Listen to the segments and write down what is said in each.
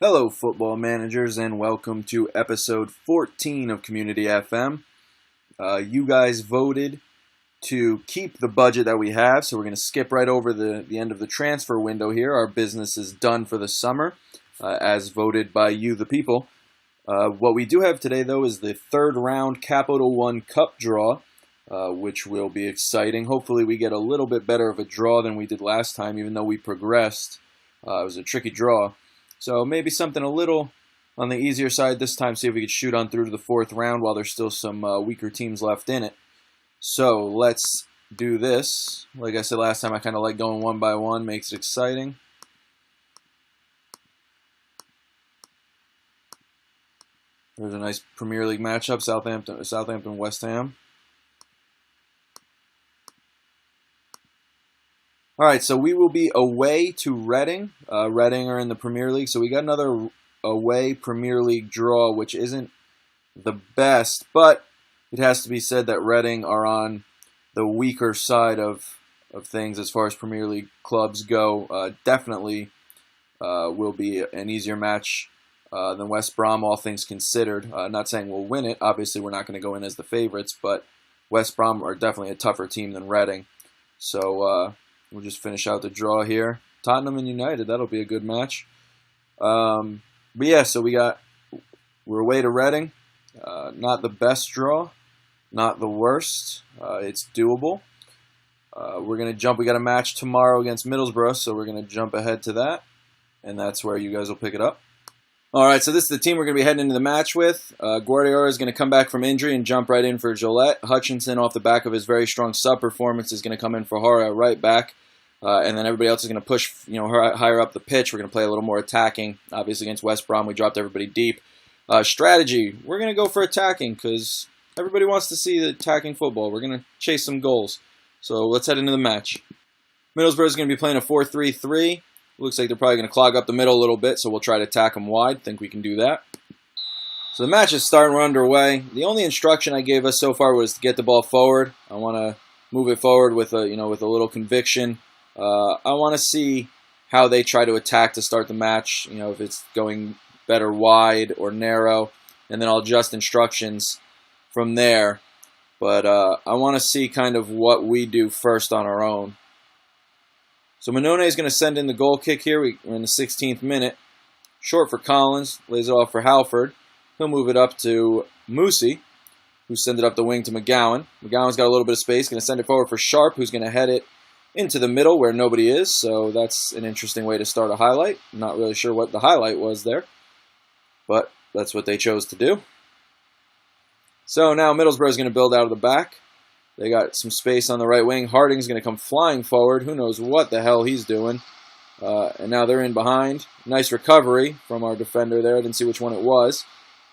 Hello, football managers, and welcome to episode 14 of Community FM. You guys voted to keep the budget that we have, so we're going to skip right over the end of the transfer window here. Our business is done for the summer, as voted by you, the people. What we do have today, though, is the third round Capital One Cup draw, which will be exciting. Hopefully we get a little bit better of a draw than we did last time, even though we progressed. It was a tricky draw. So maybe something a little on the easier side this time, see if we could shoot on through to the fourth round while there's still some weaker teams left in it. So let's do this. Like I said last time, I kind of like going one by one, makes it exciting. There's a nice Premier League matchup, Southampton, West Ham. All right, so we will be away to Reading. Reading are in the Premier League, so we got another away Premier League draw, which isn't the best, but it has to be said that Reading are on the weaker side of things as far as Premier League clubs go. Definitely will be an easier match than West Brom, all things considered. Not saying we'll win it. Obviously, we're not going to go in as the favorites, but West Brom are definitely a tougher team than Reading. So we'll just finish out the draw here. Tottenham and United, that'll be a good match. But yeah, so we're away to Reading. Not the best draw, not the worst. It's doable. We're going to jump. We got a match tomorrow against Middlesbrough, so we're going to jump ahead to that. And that's where you guys will pick it up. All right, so this is the team we're going to be heading into the match with. Guardiola is going to come back from injury and jump right in for Gillette. Hutchinson, off the back of his very strong sub performance, is going to come in for Hara right back. And then everybody else is going to push, higher up the pitch. We're going to play a little more attacking. Obviously, against West Brom, we dropped everybody deep. Strategy, we're going to go for attacking because everybody wants to see the attacking football. We're going to chase some goals. So let's head into the match. Middlesbrough is going to be playing a 4-3-3. Looks like they're probably going to clog up the middle a little bit, so we'll try to attack them wide. Think we can do that. So the match is starting. We're underway. The only instruction I gave us so far was to get the ball forward. I want to move it forward with a little conviction. I want to see how they try to attack to start the match. If it's going better wide or narrow, and then I'll adjust instructions from there. But I want to see kind of what we do first on our own. So Manone is going to send in the goal kick here. We're in the 16th minute. Short for Collins. Lays it off for Halford. He'll move it up to Moosey, who sends it up the wing to McGowan. McGowan's got a little bit of space. Going to send it forward for Sharp, who's going to head it into the middle where nobody is. So that's an interesting way to start a highlight. I'm not really sure what the highlight was there, but that's what they chose to do. So now Middlesbrough is going to build out of the back. They got some space on the right wing. Harding's going to come flying forward. Who knows what the hell he's doing. And now they're in behind. Nice recovery from our defender there. I didn't see which one it was.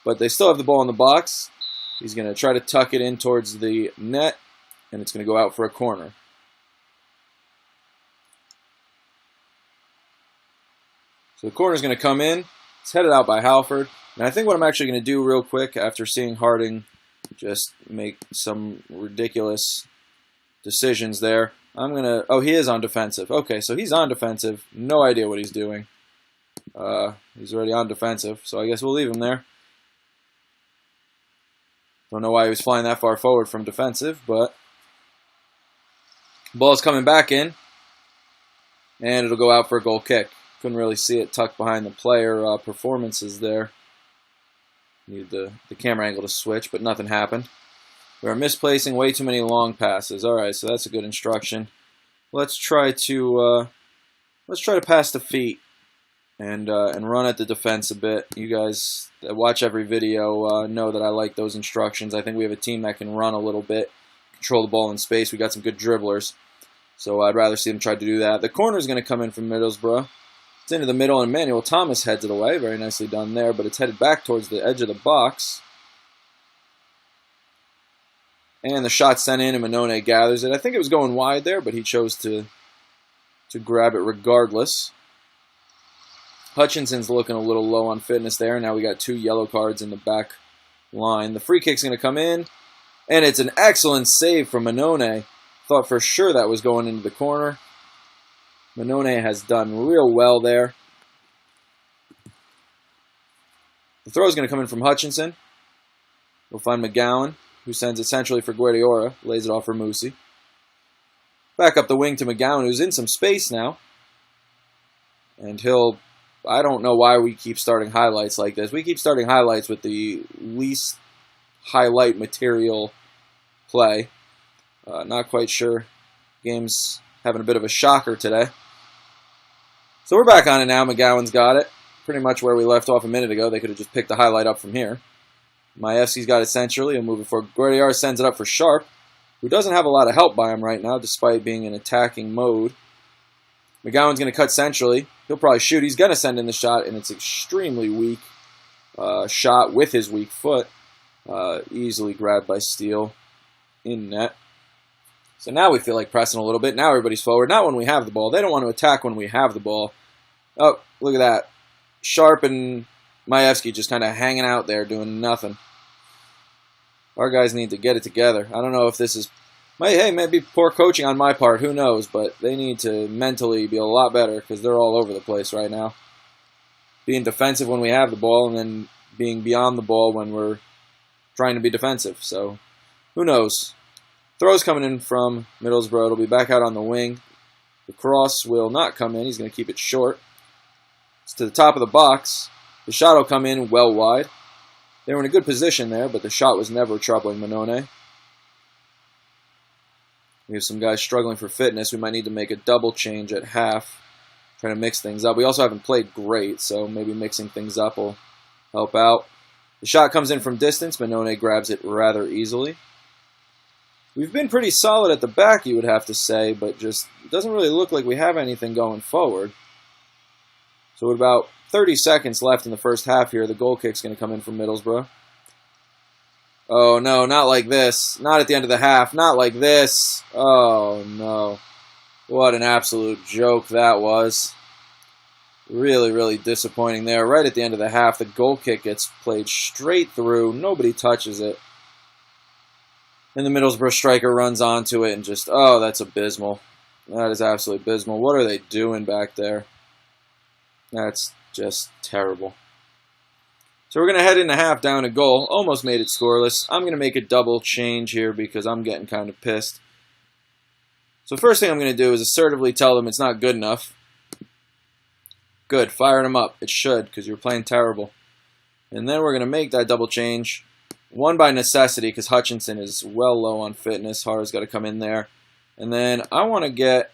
But they still have the ball in the box. He's going to try to tuck it in towards the net. And it's going to go out for a corner. So the corner's going to come in. It's headed out by Halford. And I think what I'm actually going to do real quick after seeing Harding just make some ridiculous decisions there. Oh, he is on defensive. Okay, so he's on defensive. No idea what he's doing. He's already on defensive, so I guess we'll leave him there. Don't know why he was flying that far forward from defensive, but ball's coming back in, and it'll go out for a goal kick. Couldn't really see it tucked behind the player performances there. Needed the camera angle to switch, but nothing happened. We are misplacing way too many long passes. All right, so that's a good instruction. Let's try to pass the feet and run at the defense a bit. You guys that watch every video know that I like those instructions. I think we have a team that can run a little bit, control the ball in space. We got some good dribblers, so I'd rather see them try to do that. The corner is going to come in from Middlesbrough. It's into the middle, and Emmanuel Thomas heads it away. Very nicely done there, but it's headed back towards the edge of the box. And the shot sent in, and Manone gathers it. I think it was going wide there, but he chose to grab it regardless. Hutchinson's looking a little low on fitness there. Now we got 2 yellow cards in the back line. The free kick's going to come in, and it's an excellent save from Manone. Thought for sure that was going into the corner. Manone has done real well there. The throw is going to come in from Hutchinson. We'll find McGowan, who sends it centrally for Guardiola. Lays it off for Musi. Back up the wing to McGowan, who's in some space now. And he'll... I don't know why we keep starting highlights like this. We keep starting highlights with the least highlight material play. Not quite sure. Game's having a bit of a shocker today. So we're back on it now. McGowan's got it. Pretty much where we left off a minute ago. They could have just picked the highlight up from here. Majewski's got it centrally. He'll move it forward. Guardiola sends it up for Sharp, who doesn't have a lot of help by him right now, despite being in attacking mode. McGowan's going to cut centrally. He'll probably shoot. He's going to send in the shot, and it's extremely weak shot with his weak foot. Easily grabbed by Steele in net. So now we feel like pressing a little bit. Now everybody's forward. Not when we have the ball. They don't want to attack when we have the ball. Oh, look at that. Sharp and Majewski just kind of hanging out there doing nothing. Our guys need to get it together. I don't know if this is... Hey, maybe poor coaching on my part. Who knows? But they need to mentally be a lot better because they're all over the place right now. Being defensive when we have the ball and then being beyond the ball when we're trying to be defensive. So, who knows? Throw's coming in from Middlesbrough. It'll be back out on the wing. The cross will not come in. He's going to keep it short. It's to the top of the box. The shot will come in well wide. They were in a good position there, but the shot was never troubling Manone. We have some guys struggling for fitness. We might need to make a double change at half. Trying to mix things up. We also haven't played great, so maybe mixing things up will help out. The shot comes in from distance. Manone grabs it rather easily. We've been pretty solid at the back, you would have to say, but just it doesn't really look like we have anything going forward. So with about 30 seconds left in the first half here, the goal kick's going to come in from Middlesbrough. Oh, no, not like this. Not at the end of the half. Not like this. Oh, no. What an absolute joke that was. Really, really disappointing there. Right at the end of the half, the goal kick gets played straight through. Nobody touches it. And the Middlesbrough striker runs onto it and just, oh, that's abysmal. That is absolutely abysmal. What are they doing back there? That's just terrible. So we're going to head into half down a goal. Almost made it scoreless. I'm going to make a double change here because I'm getting kind of pissed. So first thing I'm going to do is assertively tell them it's not good enough. Good, firing them up. It should, because you're playing terrible. And then we're going to make that double change. One by necessity, because Hutchinson is well low on fitness. Hara's got to come in there. And then I want to get...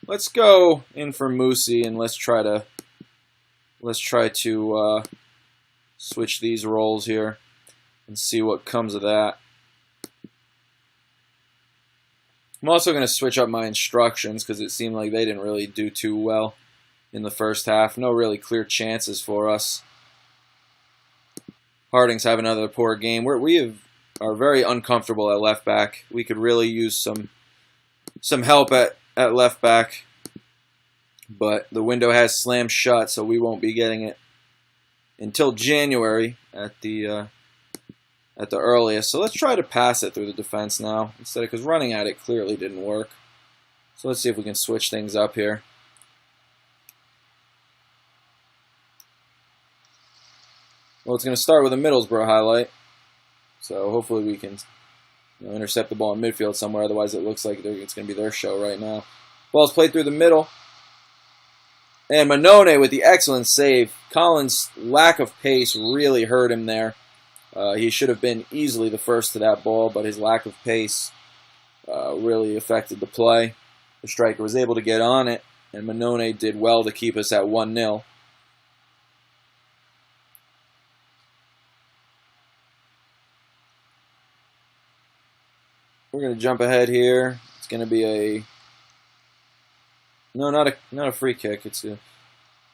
let's go in for Musi, and let's try to switch these roles here and see what comes of that. I'm also going to switch up my instructions because it seemed like they didn't really do too well in the first half. No really clear chances for us. Harding's having another poor game. We are very uncomfortable at left back. We could really use some help at left back. But the window has slammed shut, so we won't be getting it until January at the earliest. So let's try to pass it through the defense now instead of, because running at it clearly didn't work. So let's see if we can switch things up here. Well, it's going to start with a Middlesbrough highlight. So hopefully we can intercept the ball in midfield somewhere. Otherwise it looks like it's going to be their show right now. Ball's played through the middle. And Manone with the excellent save. Collins' lack of pace really hurt him there. He should have been easily the first to that ball, but his lack of pace really affected the play. The striker was able to get on it, and Manone did well to keep us at 1-0. We're going to jump ahead here. It's going to be a... No, not a free kick. It's a...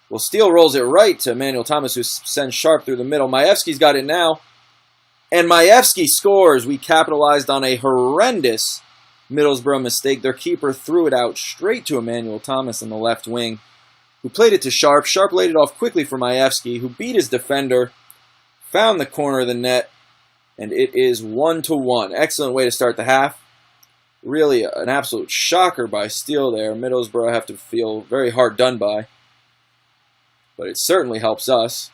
Well, Steele rolls it right to Emmanuel Thomas, who sends Sharp through the middle. Majewski's got it now. And Majewski scores. We capitalized on a horrendous Middlesbrough mistake. Their keeper threw it out straight to Emmanuel Thomas in the left wing, who played it to Sharp. Sharp laid it off quickly for Majewski, who beat his defender, found the corner of the net, and it is 1-1. Excellent way to start the half. Really an absolute shocker by Steele there. Middlesbrough have to feel very hard done by. but it certainly helps us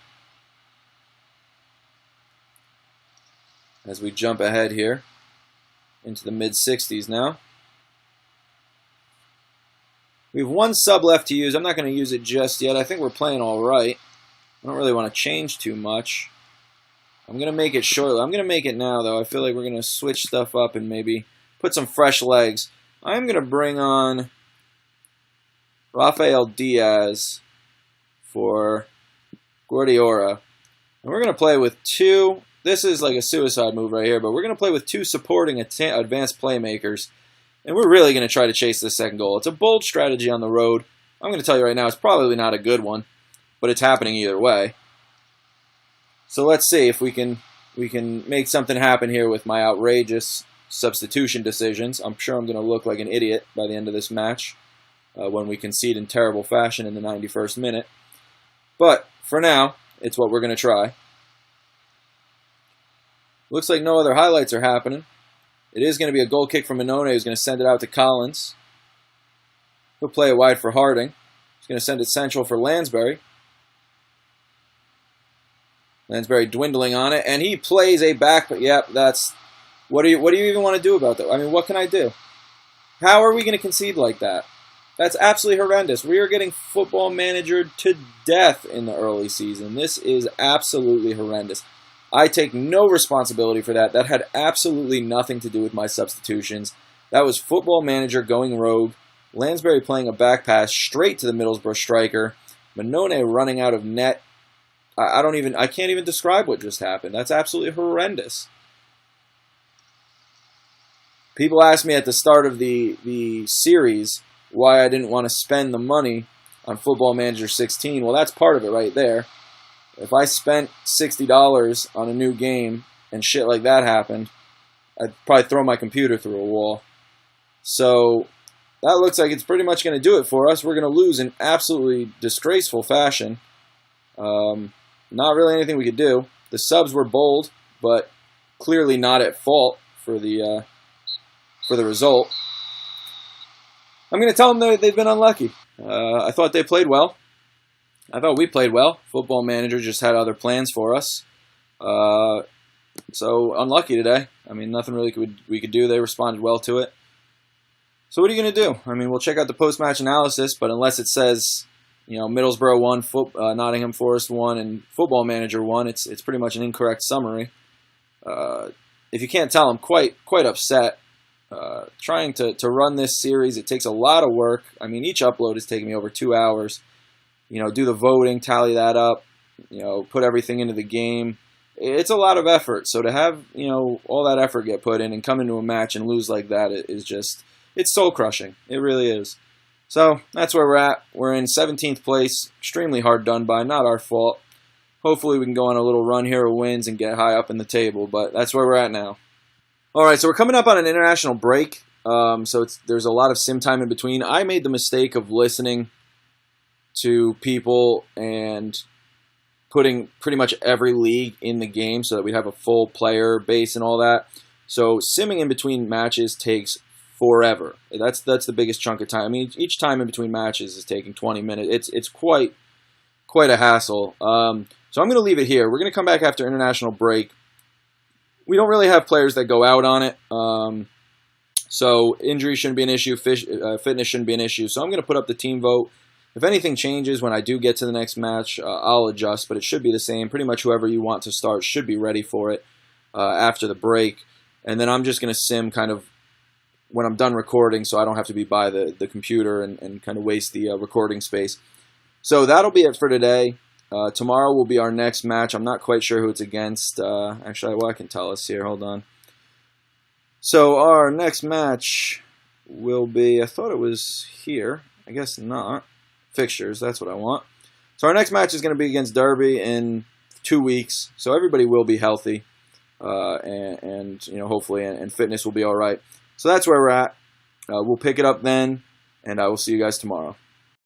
as we jump ahead here into the mid-60s now. We have one sub left to use. I'm not going to use it just yet. I think we're playing all right. I don't really want to change too much. I'm going to make it shortly. I'm going to make it now, though. I feel like we're going to switch stuff up and maybe put some fresh legs. I'm going to bring on Rafael Diaz for Guardiola. And we're going to play with two. This is like a suicide move right here, but we're going to play with two supporting advanced playmakers. And we're really going to try to chase this second goal. It's a bold strategy on the road. I'm going to tell you right now, it's probably not a good one, but it's happening either way. So let's see if we can make something happen here with my outrageous substitution decisions. I'm sure I'm going to look like an idiot by the end of this match when we concede in terrible fashion in the 91st minute. But for now, it's what we're going to try. Looks like no other highlights are happening. It is going to be a goal kick from Minone, who's going to send it out to Collins. He'll play it wide for Harding. He's going to send it central for Lansbury. Lansbury dwindling on it, and he plays a back. But yep, that's what do you even want to do about that? I mean, what can I do? How are we going to concede like that? That's absolutely horrendous. We are getting Football Managered to death in the early season. This is absolutely horrendous. I take no responsibility for that. That had absolutely nothing to do with my substitutions. That was Football Manager going rogue. Lansbury playing a back pass straight to the Middlesbrough striker. Minone running out of net. I can't even describe what just happened. That's absolutely horrendous. People asked me at the start of the series why I didn't want to spend the money on Football Manager 16. Well, that's part of it right there. If I spent $60 on a new game and shit like that happened, I'd probably throw my computer through a wall. So that looks like it's pretty much going to do it for us. We're going to lose in absolutely disgraceful fashion. Not really anything we could do. The subs were bold, but clearly not at fault for the result. I'm going to tell them that they've been unlucky. I thought they played well. I thought we played well. Football Manager just had other plans for us. So unlucky today. I mean, nothing really we could do. They responded well to it. So what are you going to do? I mean, we'll check out the post-match analysis, but unless it says, you know, Middlesbrough won, Nottingham Forest won, and Football Manager won, it's pretty much an incorrect summary. If you can't tell, I'm quite upset. Trying to run this series, it takes a lot of work. I mean, each upload is taking me over 2 hours. You know, do the voting, tally that up, you know, put everything into the game. It's a lot of effort. So to have, you know, all that effort get put in and come into a match and lose like that is just, it's soul crushing. It really is. So that's where we're at. We're in 17th place. Extremely hard done by. Not our fault. Hopefully we can go on a little run here of wins and get high up in the table. But that's where we're at now. All right, so we're coming up on an international break. So there's a lot of sim time in between. I made the mistake of listening to people and putting pretty much every league in the game so that we'd have a full player base and all that. So simming in between matches takes forever. That's the biggest chunk of time. I mean, each time in between matches is taking 20 minutes. It's quite a hassle. So I'm going to leave it here. We're going to come back after international break. We don't really have players that go out on it. So injury shouldn't be an issue. Fitness shouldn't be an issue. So I'm going to put up the team vote. If anything changes when I do get to the next match, I'll adjust, but it should be the same. Pretty much whoever you want to start should be ready for it after the break. And then I'm just going to sim kind of when I'm done recording so I don't have to be by the computer and kind of waste the recording space. So that'll be it for today. Tomorrow will be our next match. I'm not quite sure who it's against. Actually, well, I can tell us here. Hold on. So our next match will be, I thought it was here. I guess not. Fixtures, that's what I want. So our next match is going to be against Derby in 2 weeks. So everybody will be healthy, and you know, hopefully, and fitness will be all right. So that's where we're at. We'll pick it up then, and I will see you guys tomorrow.